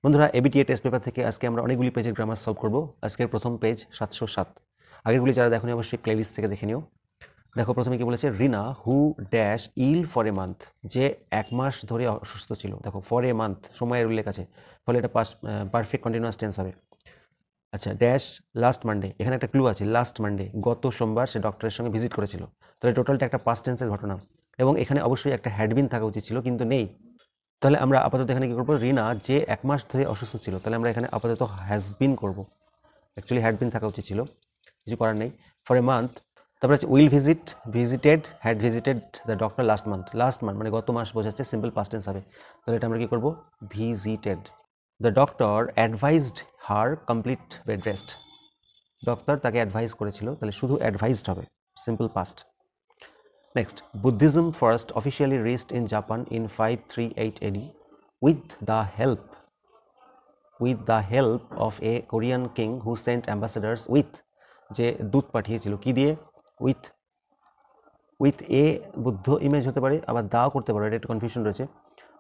বন্ধুরা ABTA test paper থেকে আজকে আমরা অনেকগুলি পেজের গ্রামার সলভ করব। আজকের প্রথম পেজ 707। আগেরগুলি যারা দেখোনি অবশ্যই প্লেলিস্ট থেকে দেখে নিও। দেখো প্রথমে কি বলেছে, Rina who dash ill for a month, যে এক মাস ধরে অসুস্থ ছিল। দেখো ফর এ মান্থ সময়ের উল্লেখ আছে, ফলে এটা পারফেক্ট কন্টিনিউয়াস টেন্স হবে। আচ্ছা, ড্যাশ লাস্ট মানডে, এখানে একটা ক্লু আছে, লাস্ট মানডে গত সোমবার সে ডক্টরের সঙ্গে ভিজিট করেছিল। তাহলে টোটালটা একটা পাস্ট টেন্সের ঘটনা, এবং এখানে অবশ্যই একটা হ্যাডবিন থাকা উচিত ছিল, কিন্তু নেই। তাহলে আমরা আপাতত এখানে কি করবো, রিনা যে এক মাস ধরে অসুস্থ ছিল, তাহলে আমরা এখানে আপাতত হ্যাজ বিন করবো। অ্যাকচুয়ালি হ্যাড বিন থাকা উচিত ছিল, কিছু করার নেই। ফর এ মান্থ, তারপরে আছে will visit, visited, had visited the doctor last month. Last month মানে গত মাস বোঝাচ্ছে, সিম্পল পাস্ট টেন্স হবে। তাহলে এটা আমরা কি করবো, visited. The doctor অ্যাডভাইজড her complete bed rest. Doctor তাকে অ্যাডভাইস করেছিল, তাহলে শুধু অ্যাডভাইসড হবে, simple past. Next, Buddhism first officially reached in Japan in 538 AD with the help of a Korean king who sent ambassadors with, যে দূত পাঠিয়েছিল কি দিয়ে, উইথ এ বুদ্ধ ইমেজ হতে পারে, আবার দাও করতে পারে, এটা একটু কনফিউশন রয়েছে।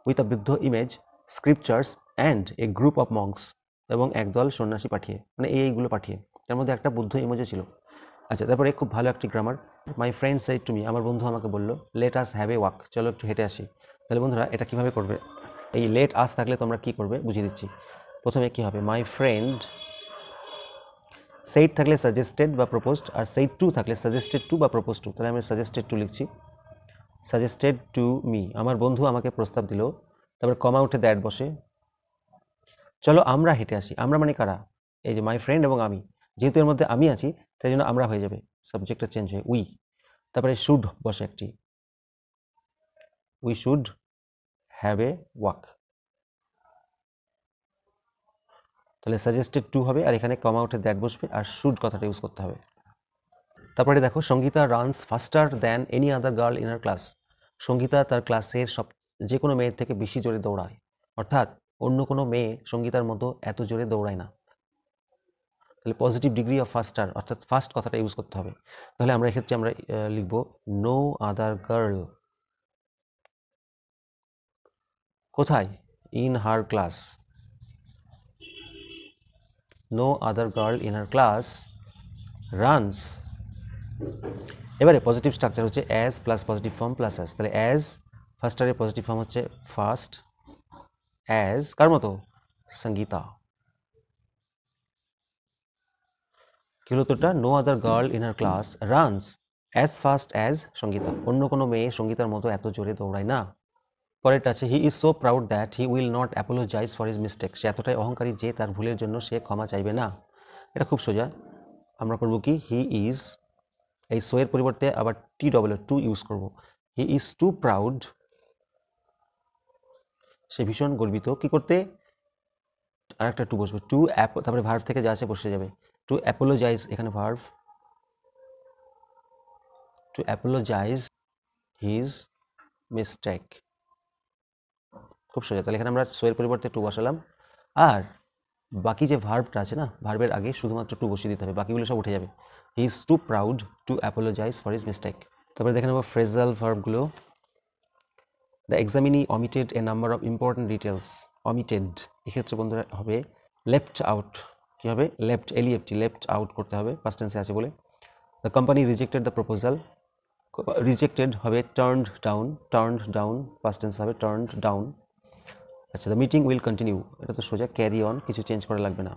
With a Buddha image, scriptures and a group of monks, এবং একদল সন্ন্যাসী পাঠিয়ে, মানে এইগুলো পাঠিয়ে, তার মধ্যে একটা বুদ্ধ ইমেজও ছিল। আচ্ছা, তারপরে খুব ভালো একটি grammar, my friend said to me, আমার বন্ধু আমাকে বললো, let us have a walk, চলো একটু হেঁটে আসি। তাহলে বন্ধুরা এটা কিভাবে করবে, এই লেট আস থাকলে তোমরা কি করবে বুঝিয়ে দিচ্ছি। প্রথমে কি হবে, মাই ফ্রেন্ড, সেইড থাকলে সাজেস্টেড বা প্রপোজড, আর সেইড টু থাকলে সাজেস্টেড টু বা প্রপোজ টু। তাহলে আমি সাজেস্টেড টু লিখছি, সাজেস্টেড টু মি, আমার বন্ধু আমাকে প্রস্তাব দিল। তারপরে কমা উঠে দ্যাট বসে, চলো আমরা হেঁটে আসি। আমরা মানে কারা, এই যে মাই ফ্রেন্ড এবং আমি, যেহেতু এর মধ্যে আমি আছি তাই জন্য আমরা হয়ে যাবে, সাবজেক্টটা চেঞ্জ হয়ে উই। তারপরে শুড বসে একটি, we should have a walk. তাহলে সাজেস্টেড টু হবে, আর এখানে কমা উঠে দ্যাট বসবে, আর শুড কথাটা ইউজ করতে হবে। তারপরে দেখো, Sangeeta runs faster than any other girl in our class. Sangeeta তার ক্লাসের যে কোনো মেয়ের থেকে বেশি জোরে দৌড়ায়, অর্থাৎ অন্য কোনো মেয়ে সঙ্গীতার মতো এত জোরে দৌড়ায় না। তাহলে পজিটিভ ডিগ্রি অফ ফাস্টার, অর্থাৎ ফাস্ট কথাটা ইউজ করতে হবে। তাহলে আমরা এক্ষেত্রে আমরা লিখব নো আদার গার্ল, কোথায়, in her class, no other girl in her class runs. এবারে পজিটিভ স্ট্রাকচার হচ্ছে as plus positive form plus as. তাহলে অ্যাজ ফার্স্টারের পজিটিভ ফর্ম হচ্ছে ফাস্ট, অ্যাজ কার মতো, সঙ্গীতা। কি হলো তোটা, no other girl in her class runs as fast as Sangeeta, অন্য কোনো মেয়ে সঙ্গীতার মতো এত জোরে দৌড়ায় না। পরেরটা আছে, he is so proud that he will not apologise for his mistake. সে এতটাই অহংকারী যে তার ভুলের জন্য সে ক্ষমা চাইবে না। এটা খুব সোজা, আমরা করব কি, হি ইজ, এই সো এর পরিবর্তে আবার টি ডবল টু ইউজ করব। হি ইজ টু প্রাউড, সে ভীষণ গর্বিত, কি করতে, আর একটা টু বসবে, টু তারপরে ভার্ভ থেকে যা আছে বসে যাবে, টু অ্যাপোলোজাইজ, এখানে verb, to apologise his mistake. খুব সোজা। তাহলে এখানে আমরা সো এর পরিবর্তে টু বসালাম, আর বাকি যে ভার্বটা আছে না, ভার্বের আগে শুধুমাত্র টু বসিয়ে দিতে হবে, বাকিগুলো সব উঠে যাবে। He is too proud to apologise for his mistake. তারপরে দেখে নেব ফ্রেজাল ভার্বগুলো। The examinee omitted a number of important details. Omitted এক্ষেত্রে বন্ধুরা হবে লেফট আউট। কী হবে, লেফট, এলইএফটি, লেফট আউট করতে হবে, পাস্ট টেন্সে আছে বলে। The company rejected the proposal, rejected হবে turned down, turned down past tense হবে টার্নড ডাউন। আচ্ছা, দ্য মিটিং উইল কন্টিনিউ, এটা তো সোজা, ক্যারি অন, কিছু চেঞ্জ করা লাগবে না।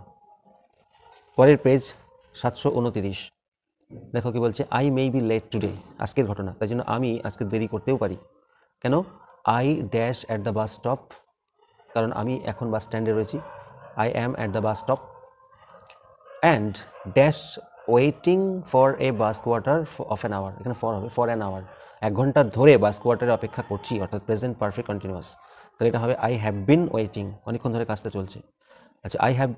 পরের পেজ 729। দেখো কি বলছে, I may be late today, আজকের ঘটনা, তাই জন্য আমি আজকে দেরি করতেও পারি। কেন, I dash at the bus stop, কারণ আমি এখন বাস স্ট্যান্ডে রয়েছি। I am at the bus stop and dash waiting for a bus quarter of an hour, এখানে ফর হবে, ফর অ্যান আওয়ার, 1 ঘন্টা ধরে বাস কোয়ার্টারে অপেক্ষা করছি, অর্থাৎ প্রেজেন্ট পারফেক্ট কন্টিনিউয়াস। তাহলে এটা হবে আই হ্যাভ বিন ওয়েটিং, অনেকক্ষণ ধরে কাজটা চলছে। আচ্ছা, I have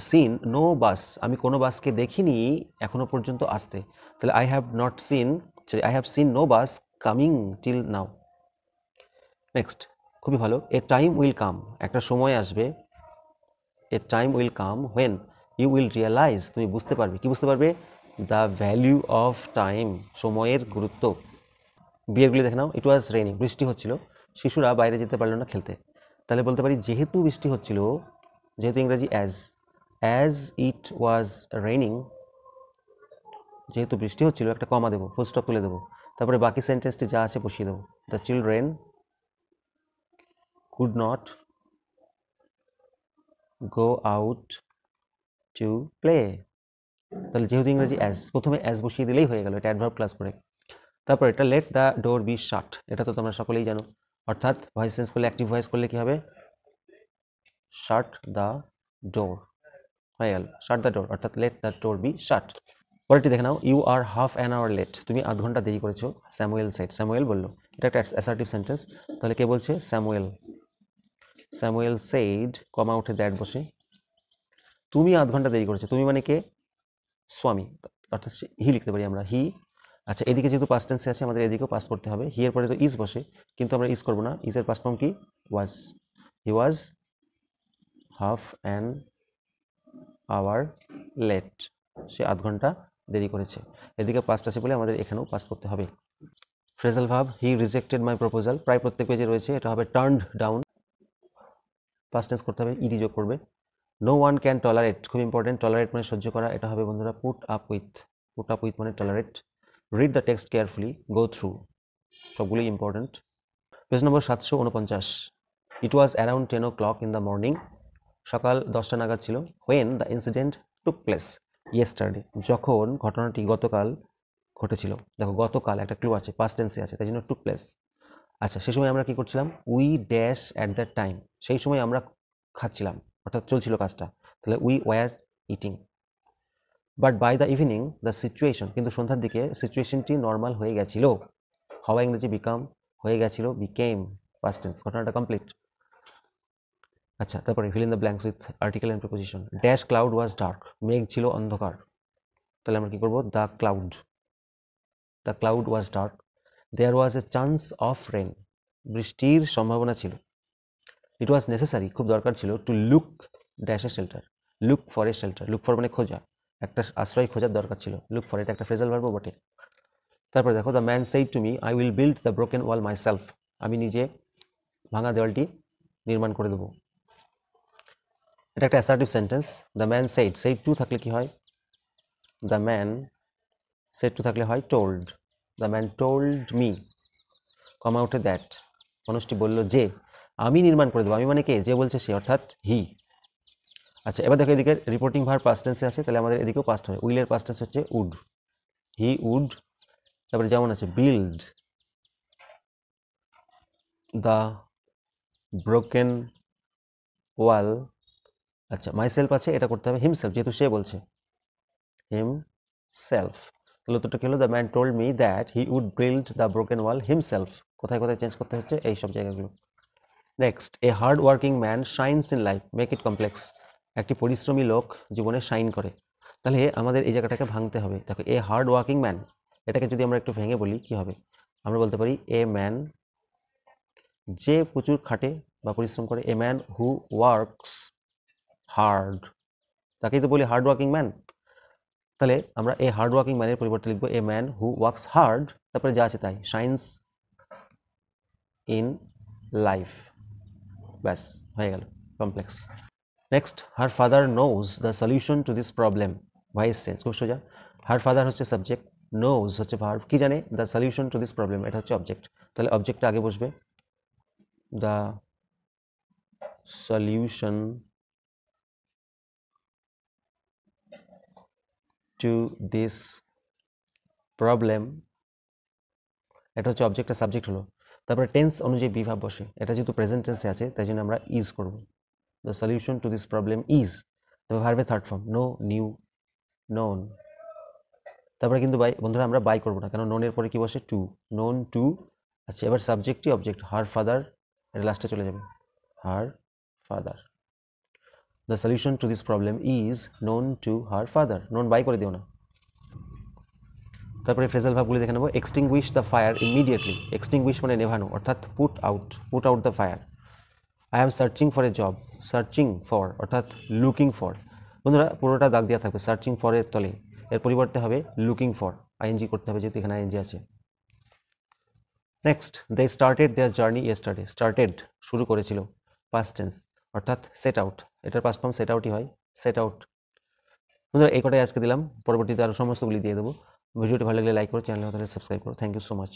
seen no bus, আমি কোনো বাসকে দেখিনি এখনো পর্যন্ত আসতে। তাহলে I have not seen, I have seen no bus coming till now. Next, খুবই ভালো, এ টাইম উইল কাম, একটা সময় আসবে, a time will come when you will realise, তুমি বুঝতে পারবে, কি বুঝতে পারবে, দ্য ভ্যালিউ অফ টাইম, সময়ের গুরুত্ব। বিয়েরগুলি দেখে নাও, ইট ওয়াজ রেইনিং, বৃষ্টি হচ্ছিল, শিশুরা বাইরে যেতে পারলো না খেলতে। তাহলে বলতে পারি, যেহেতু বৃষ্টি হচ্ছিল যেহেতু ইংরেজি অ্যাজ ইট ওয়াজ রেইনিং, যেহেতু বৃষ্টি হচ্ছিল একটা কমা দেবো, ফুল স্টপ তুলে দেবো, তারপরে বাকি সেন্টেন্সটি যা আছে বসিয়ে দেবো। The children could not go out to play. তাহলে যেহেতু ইংরেজি প্রথমে অ্যাজ বসিয়ে দিলেই হয়ে গেল, এটা অ্যাডভার্ব ক্লাস করে। তারপর এটা লেট দ্য ডোর বি শাট, এটা তো তোমরা সকলেই জানো, অর্থাৎ ভয়েস চেঞ্জ করলে, অ্যাক্টিভ ভয়েস করলে কি হবে, শাট দ্য ডোর হয়ে গেল, শাট দ্য ডোর, অর্থাৎ let the door be shut. পরেরটি দেখে নাও, you are half an hour late, তুমি আধ ঘন্টা দেরি করেছো, স্যামুয়েল সেড, স্যামুয়েল বললো, এটা একটা অ্যাসার্টিভ সেন্টেন্স, তাহলে কে বলছে, স্যামুয়েল। স্যামুয়েল সেড, কমা উঠে দ্যাট বসে, তুমি আধ ঘন্টা দেরি করেছো, তুমি মানে কে, স্বামী, অর্থাৎ হি লিখতে পারি আমরা, হি। আচ্ছা, এদিকে যেহেতু পাস্ট টেন্সে আছে, আমাদের এদিকেও পাস্ট করতে হবে, হি এর পরে তো ইজ বসে, কিন্তু আমরা ইজ করবো না, ইজের পাস্ট ফর্ম কি, ওয়াজ। হি ওয়াজ হাফ অ্যান আওয়ার লেট, সে আধ ঘন্টা দেরি করেছে, এদিকে পাস্ট আছে বলে আমাদের এখানেও পাস্ট করতে হবে। Phrasal verb, he rejected my proposal, প্রায় প্রত্যেক পেজে রয়েছে, এটা হবে টার্নড ডাউন, পাস্ট টেন্স করতে হবে, ইডি যোগ করবে। নো ওয়ান ক্যান টলারেট, খুব ইম্পর্টেন্ট, টলারেট মানে সহ্য করা, এটা হবে বন্ধুরা put up with, put up with মানে tolerate. Read the text carefully, go through, সবগুলোই important. Page number 749, it was around 10 o'clock in the morning, সকাল 10টা নাগাদ ছিল, when the incident took place yesterday, যখন ঘটনাটি গতকাল ঘটেছিল। দেখো গতকাল একটা ক্লু আছে, পাস্ট টেন্সে আছে, তাই জন্য টুক প্লেস। আচ্ছা, সেই সময় আমরা কি করছিলাম, we dash at that time, সেই সময় আমরা খাচ্ছিলাম, অর্থাৎ চলছিল কাজটা, তাহলে we were eating. But by the evening the situation, কিন্তু সন্ধ্যার দিকে সিচুয়েশনটি নর্মাল হয়ে গেছিল, হওয়া ইংরেজি বিকাম, হয়ে গেছিল বিকেম, পাস্ট টেন্স, ঘটনাটা কমপ্লিট। আচ্ছা, তারপরে fill in the blanks with article and preposition. Dash cloud was dark, মেঘ ছিল অন্ধকার, তাহলে আমরা কি করব, the cloud was dark. There was a chance of rain, বৃষ্টির সম্ভাবনা ছিল। ইট ওয়াজ নেসেসারি, খুব দরকার ছিল, to look dash a shelter, look for a shelter, look for মানে খোঁজা, একটা আশ্রয় খোঁজার দরকার ছিল, লুক ফর, এটা একটা ফ্রেজাল ভার্বও বটে। তারপরে দেখো, the man said to me I will build the broken wall myself, আমি নিজে ভাঙা দেওয়ালটি নির্মাণ করে দেবো, এটা একটা assertive sentence. The man said, said to থাকলে কি হয়, দ্য ম্যান সেইড টু থাকলে হয় told, the man told me, comma উঠে দ্যাট, মানুষটি বলল যে আমি নির্মাণ করে দেবো, আমি মানে কে, যে বলছে সে, অর্থাৎ হি। আচ্ছা, এবার দেখো এদিকে রিপোর্টিং ভার্ব পাস্ট টেন্সে আছে, তাহলে আমাদের এদিকেও পাস্ট হয়, উইলের পাস্ট টেন্স হচ্ছে উড, হি উড। তারপরে যেমন আছে বিল্ড দ্য ব্রোকেন ওয়াল, আচ্ছা মাইসেলফ আছে, এটা করতে হবে হিমসেলফ, যেহেতু সে বলছে, হিমসেলফ, তাহলে উত্তরটা কি হলো, the man told me that he would build the broken wall himself, কোথায় কোথায় চেঞ্জ করতে হচ্ছে, এই সব জায়গাগুলো। Next, a hard working man shines in life, make it complex, একটি পরিশ্রমী লোক জীবনে শাইন করে, তাহলে আমাদের এই জায়গাটাকে ভাঙতে হবে। দেখো, এ হার্ড ওয়ার্কিং ম্যান, এটাকে যদি আমরা একটু ভেঙে বলি কি হবে, আমরা বলতে পারি এ ম্যান, যে প্রচুর খাটে বা পরিশ্রম করে, a man who works hard, তাকেই তো বলি হার্ড ওয়ার্কিং ম্যান, তাহলে আমরা এই হার্ড ওয়ার্কিং ম্যানের পরিবর্তে লিখবো a man who works hard, তারপরে যা আছে তাই, শাইন্স ইন লাইফ, ব্যাস হয়ে গেল, complex. Next, her father knows the solution to this problem, voice change, খুব সোজা, হার ফাদার হচ্ছে সাবজেক্ট, নোজ হচ্ছে ভার্ব, কি জানে, the solution to this problem, এটা হচ্ছে অবজেক্ট, তাহলে অবজেক্টটা আগে বসবে, the solution to this problem, এটা হচ্ছে অবজেক্টের সাবজেক্ট হলো, তারপরে টেন্স অনুযায়ী বিভাব বসে, এটা যেহেতু প্রেজেন্ট টেন্সে আছে তাই জন্য আমরা ইজ করব, the solution to this problem is, তবে ভার্বের third form, know, knew, known. তারপরে কিন্তু বাই, বন্ধুরা আমরা বাই করবো না, কারণ নোনের পরে কি বসে, টু, নোন টু। আচ্ছা, এবার সাবজেক্টই অবজেক্ট, হার ফাদার, এটা লাস্টে চলে যাবে, her father, the solution to this problem is known to her father, known by করে দিও না। তারপরে ফ্রেজাল ভাবগুলি দেখে নেবো, extinguish the fire immediately, extinguish মানে নেভানো, অর্থাৎ put out the fire. I am searching for a job, searching for অর্থাৎ লুকিং ফর, বন্ধুরা পুরোটা দাগ দেওয়া থাকবে, সার্চিং ফরের তলে, এর পরিবর্তে হবে লুকিং ফর, আইএনজি করতে হবে যেহেতু এখানে আইএনজি আছে। Next, they started their journey yesterday, started শুরু করেছিল, পাস্ট টেন্স, অর্থাৎ সেট আউট, এটার পাস্ট ফর্ম সেট আউটই হয়, সেট আউট। বন্ধুরা এই কটাই আজকে দিলাম, পরবর্তীতে আরও সমস্তগুলি দিয়ে দেবো। ভিডিওটি ভালো লাগলে লাইক করো, চ্যানেলে সাবস্ক্রাইব করো। Thank you so much.